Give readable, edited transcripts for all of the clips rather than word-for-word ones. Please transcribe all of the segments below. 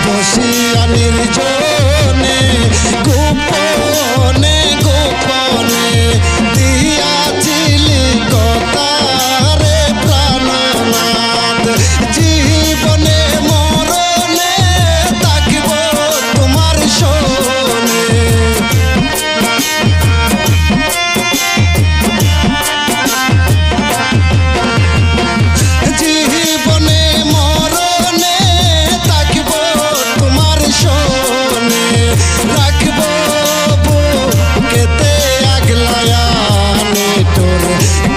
বসিয়া নির্জনে গোপনে গোপনে দিয়াছিলি কথা রে প্রাণনাথ। জীবনে মরণে থাকিব তোমার শোনে। জীবনে মরণে থাকিব তোমার শোনে। রাখব বুকেতে আগলায়া নিঠুর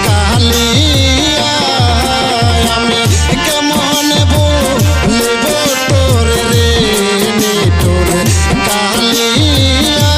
কালিয়া। আমি কেমন বলিব তোর রে নিঠুর কালিয়া।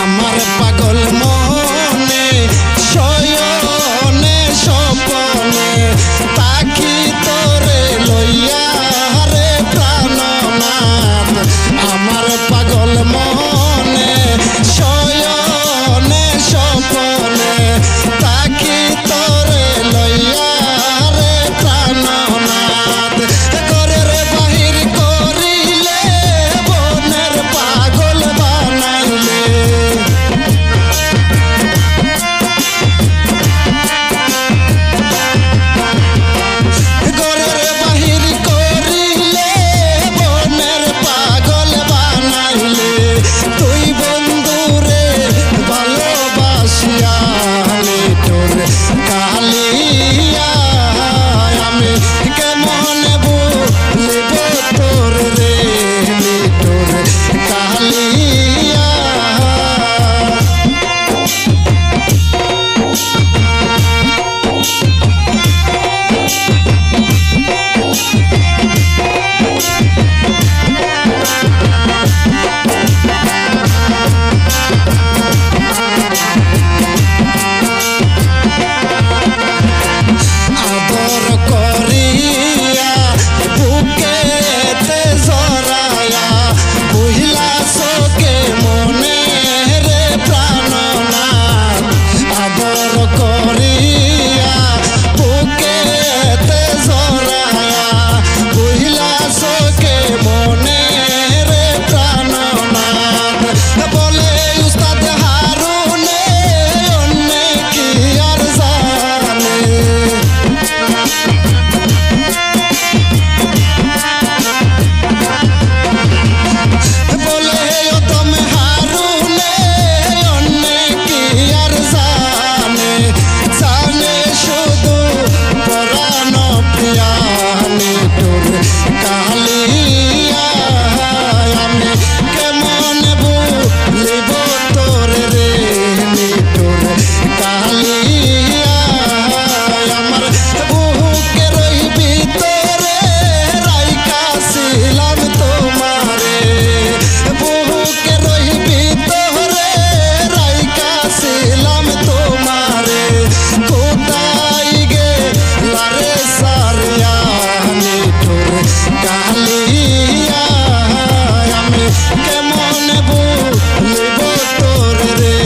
আমার পাগল মনে শয়নে স্বপনে তাকি তোরে লইয়া রে প্রাণনাথ। আমার পাগল মনে শয়নে স্বপনে তাকি তোরে লইয়া রে প্রাণনাথ। ঘরের বাহির করিলে বনের পাগল বানাইলে। ঘরের বাহির করিলে বনের পাগল বানাইলে। তুই বন্ধুরে ভালোবাসিয়া নিঠুর কালিয়া। আমি কেমন বলিব তোর রে নিঠুর কালিয়া। আদর করিয়া বুকেতে জড়ায়া বুঝলা চোখে মনে রে প্রাণনাথ। আদর করিয়া বুকেতে জড়ায়া বুঝলা চোখে মনে রে প্রাণনাথ। বলে উস্তাদ হারুনে অন্য কি আর জানে। বলে তুমি হারুনে অন্য কি আর জানে। জানে শুধু পরাণ প্রিয়া নিঠুর কালিয়া। আমি কেমন বলিব তোর রে নিঠুর কালিয়া। আমার বুকের ভিতরে রাইখাছিলাম তোমারে। বুকের ভিতরে রাইখাছিলাম তোমারে। কোথায় গেলা রে সারিয়া নিঠুর কালিয়া। আমি কেমন বলিব তোর রে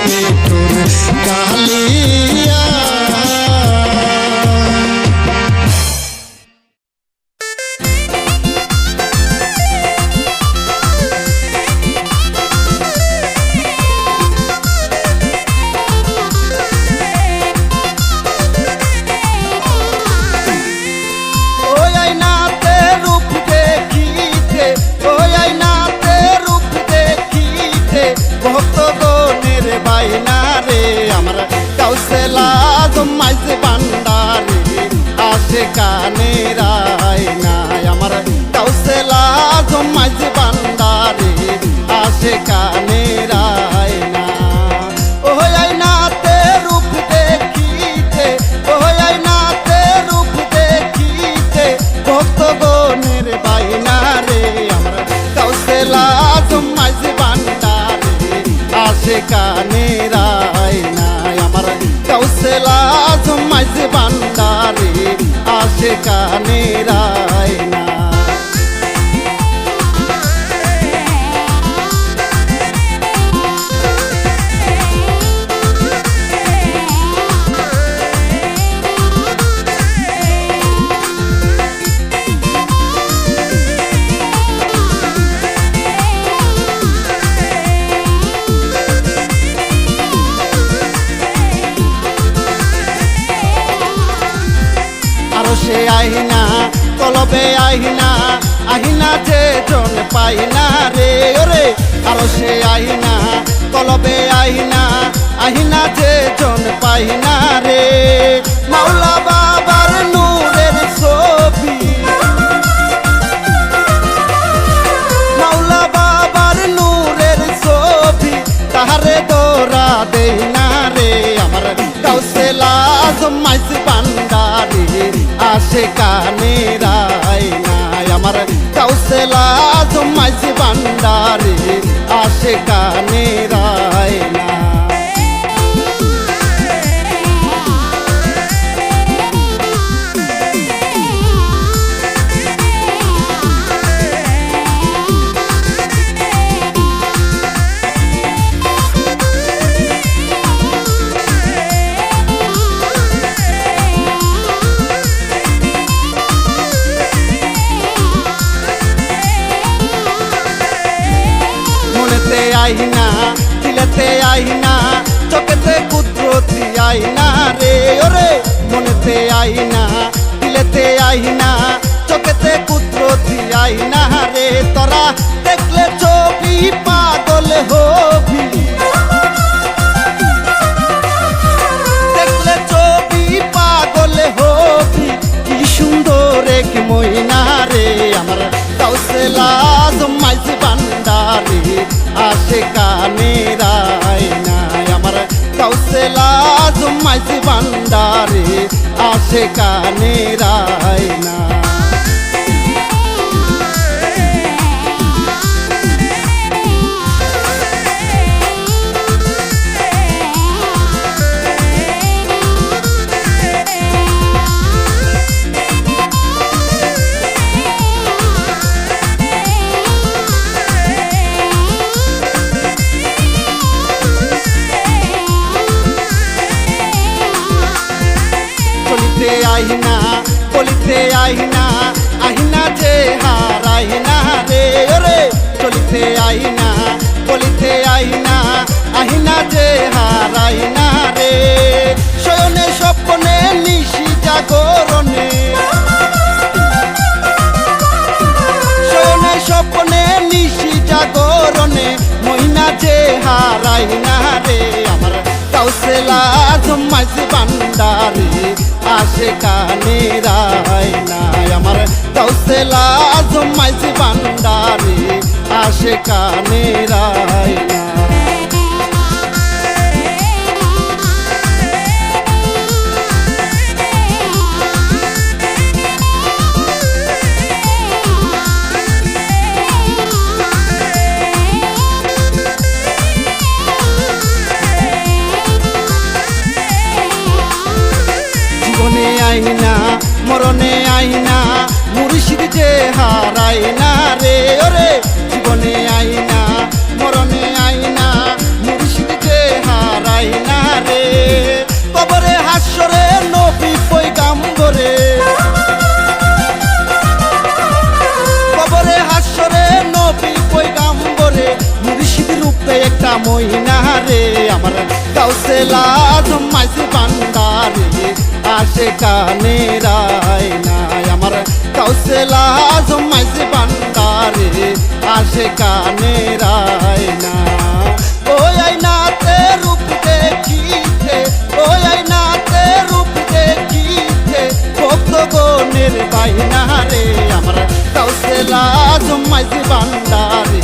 নিঠুর কালিয়া। ওই আইনাতে রূপ দেখিতে, ওই আইনাতে রূপ দেখিতে ভক্তগণের বাইনা রে। আমার কাউসেলা জমাইজ বান্ডারে আসে কানের আয়না। আমার কাউসেলা জমাইজ বান্ডারে আসে কানের আয়না। ওই আইনাতে রূপ দেখিতে, ওই আইনাতে রূপ দেখিতে ভক্তগণের বাইনা রে। আমার কাউসেলা জমাইজ বান্ডারে আসে কানের আয়না। আমার কাউসেলা মাঝে বান্দারে আশিকানের আয়না। সে আহিনা কলবে আহিনা, আহিনা যে জন পাই না রে ওরে। আর সে আহিনা কলবে আহিনা, আহিনা যে জন পাই না রে। মাওলা বাবার নূরের ছবি, মাওলা বাবার নূরের ছবি, তাহারে দোরা দেই না রে। আমার গাউসুল আজম মাঝে বান্দারে আশিকানের আয়না। আমার গাউসুল আজম মাঝে বান্দারে আশিকানের আয়না। আইনা দিলেতে আইনা, চোখেতে কুদরতি আইনা রে ওরে। মনেতে আইনা দিলেতে আইনা, চোখেতে কুদরতি আইনা রে। তোরা দেখলে ছবি পাগল হবি, দেখলে ছবি পাগল হবি। কি সুন্দর এক ময়না রে। আমার গাউসুল আজম মাঝে বান্দারে আশিকানের আয়না। আমার গাউসুল আজম মাঝে বান্দারে আশিকানের আয়না। আহিনা বলিতে আহিনা, আহিনা যে হারাইনা রে ওরে। চলিতে আহিনা বলিতে আহিনা, আহিনা যে হারাইনা রে। শয়নে স্বপ্নে নিশি জাগরণে, শয়নে স্বপ্নে নিশি জাগরণে, মহিনা যে হারাইনা রে। আমার গাউসুল আজম মাঝে বান্দারে আশিকানের আয়না। আমার গাউসুল আজম মাঝে বান্দারে আশিকানের আয়না। আইনা মরণে আইনা, মুর্শিদ যে হারাইনা রে ওরে। জীবনে আইনা মরণে আইনা, মুর্শিদ যে হারাইনা রে। কবরে হাসরে নবী পয়গাম্বরে, কবরে হাসরে নবী পয়গাম্বরে, মুর্শিদ রূপে একটা মহিনা রে। আমার গাউসুল আজম মাঝে বান্দারে আশিকানের আয়না। আমার গাউসুল আজম মাঝে বান্দারে আশিকানের আয়না। ওই আয়নাতে রূপ দেখিতে, ওই আয়নাতে রূপ দেখিতে, ভক্তগণের বাইনা রে। আমার গাউসুল আজম মাঝে বান্দারে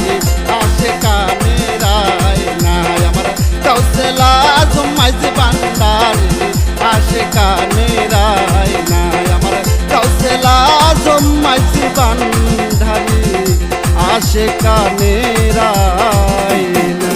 আশিকানের আয়না। আমার গাউসুল আজম মাঝে বান্দারে আশিকানের আয়না। আমার গাউসুল আজম মাঝে বান্দারে আশিকানের আয়না।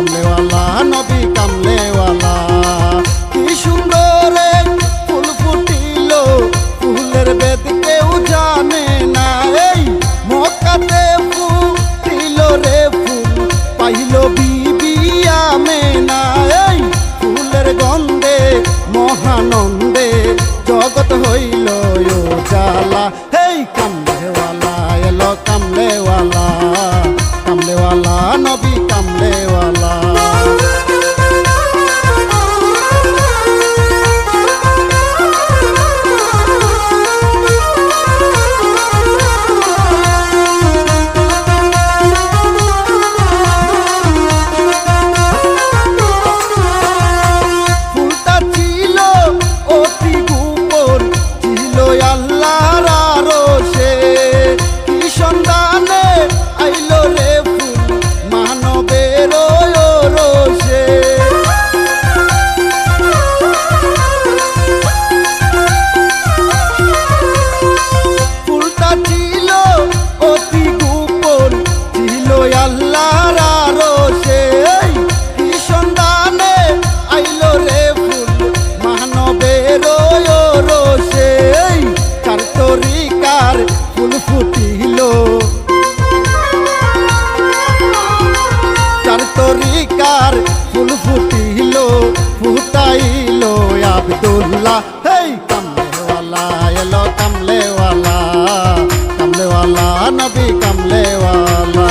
কামলেওয়ালা নবী কামলেওয়ালা। কি সুন্দর এক ফুল ফুটিল, ফুলের বেদ কেউ জানে না। এই মক্কাতে ফুটিল রে ফুল, পাইল বিবি আমেনা। এই ফুলের গন্ধে মহানন্দে জগৎ হইল উজালা। এই কামলেওয়ালা এলো কামলেওয়ালা, কামলেওয়ালা নবী কামলেওয়ালা। ফুলটা ছিল অতি গোপন, ছিল আল্লাহর আরশে। কি সন্ধানে আইলো রে ফুল মানবের রোষে। ফুলটা ছিল অতি গোপন, ছিল আল্লাহর আরশে। কি সন্ধানে আইলো রে ফুল মানবের রোষে। চার তরিকার ফুল ফুটিল, চার তরিকার ফুল ফুটিল, ফুটাইল আব্দুল্লাহ। হেই কামলেওয়ালা এলো কামলেওয়ালা, কামলেওয়ালা নবী কামলেওয়ালা।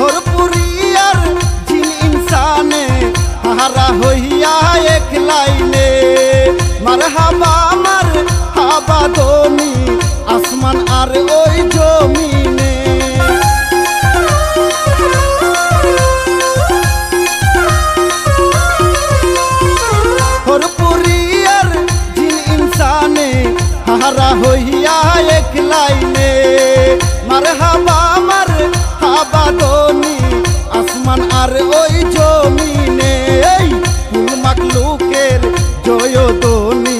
হরপুরিয়ার জিন ইনসানে হারা হইয়া এক লাইনে। মারহাবা মারহাবা দনি আসমান আর ওই জমিনে। হরপুরিয়ার জিন ইনসানে হারা হইয়া এক লাইনে। মারহাবা মারহাবা দনি আসমান আর ওই জমিনে। এই ফুল মাকলুকের জয়ধ্বনি,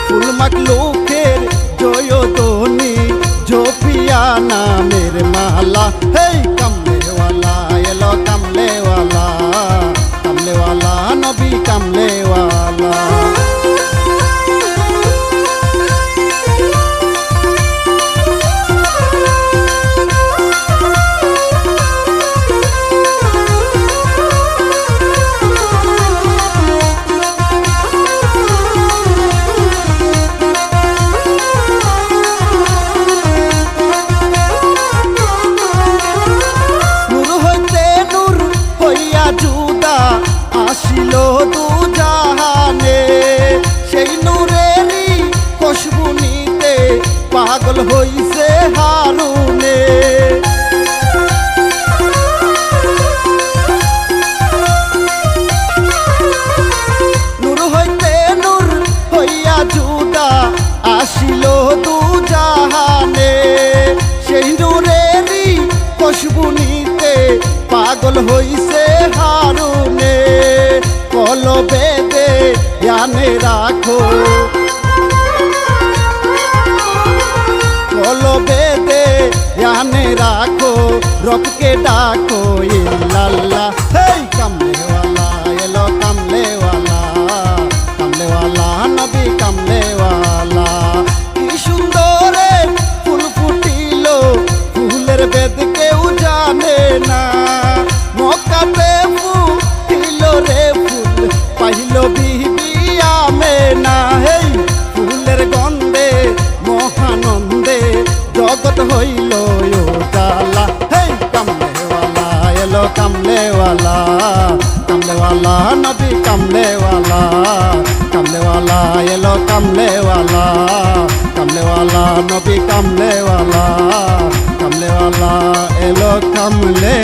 ফুল মাকলুকের জয়ধ্বনি, জপিয়া নামের মালা। হেই কামলেওয়ালা এলো কামলেওয়ালা, কামলেওয়ালা নবী কামলেওয়ালা। নূর হইতে নূর হইয়া জুদা আসিল দু জাহানে। সেই নূরেরই খুশবু নিতে পাগল হইছে হারুনে। নূর হইতে নূর হইয়া জুদা আসিল দু জাহানে। সেই নূরেরই খুশবু নিতে পাগল হইছে হারুনে। কলবে দে জ্ঞানে রাখো, কলবে দে জ্ঞানে রাখো, রবকে ডাকো ইল্লাল্লাহ। হেই কামলেওয়ালা এলো কামলেওয়ালা, কামলেওয়ালা নবী কামলেওয়ালা। কি সুন্দর এক ফুল ফুটিল, ফুলের বেদ কেউ জানে না। মক্কাতে ফুটিল রে ফুল, পাইল বিবি আমেনা। হেই ফুলের গন্ধে মহানন্দে জগৎ হইল উজালা। হেই কামলেওয়ালা এলো কামলেওয়ালা, কামলেওয়ালা নবী কামলেওয়ালা, কামলেওয়ালা এলো কামলেওয়ালা, কামলেওয়ালা নবী কামলেওয়ালা, কামলেওয়ালা এলো কামলে।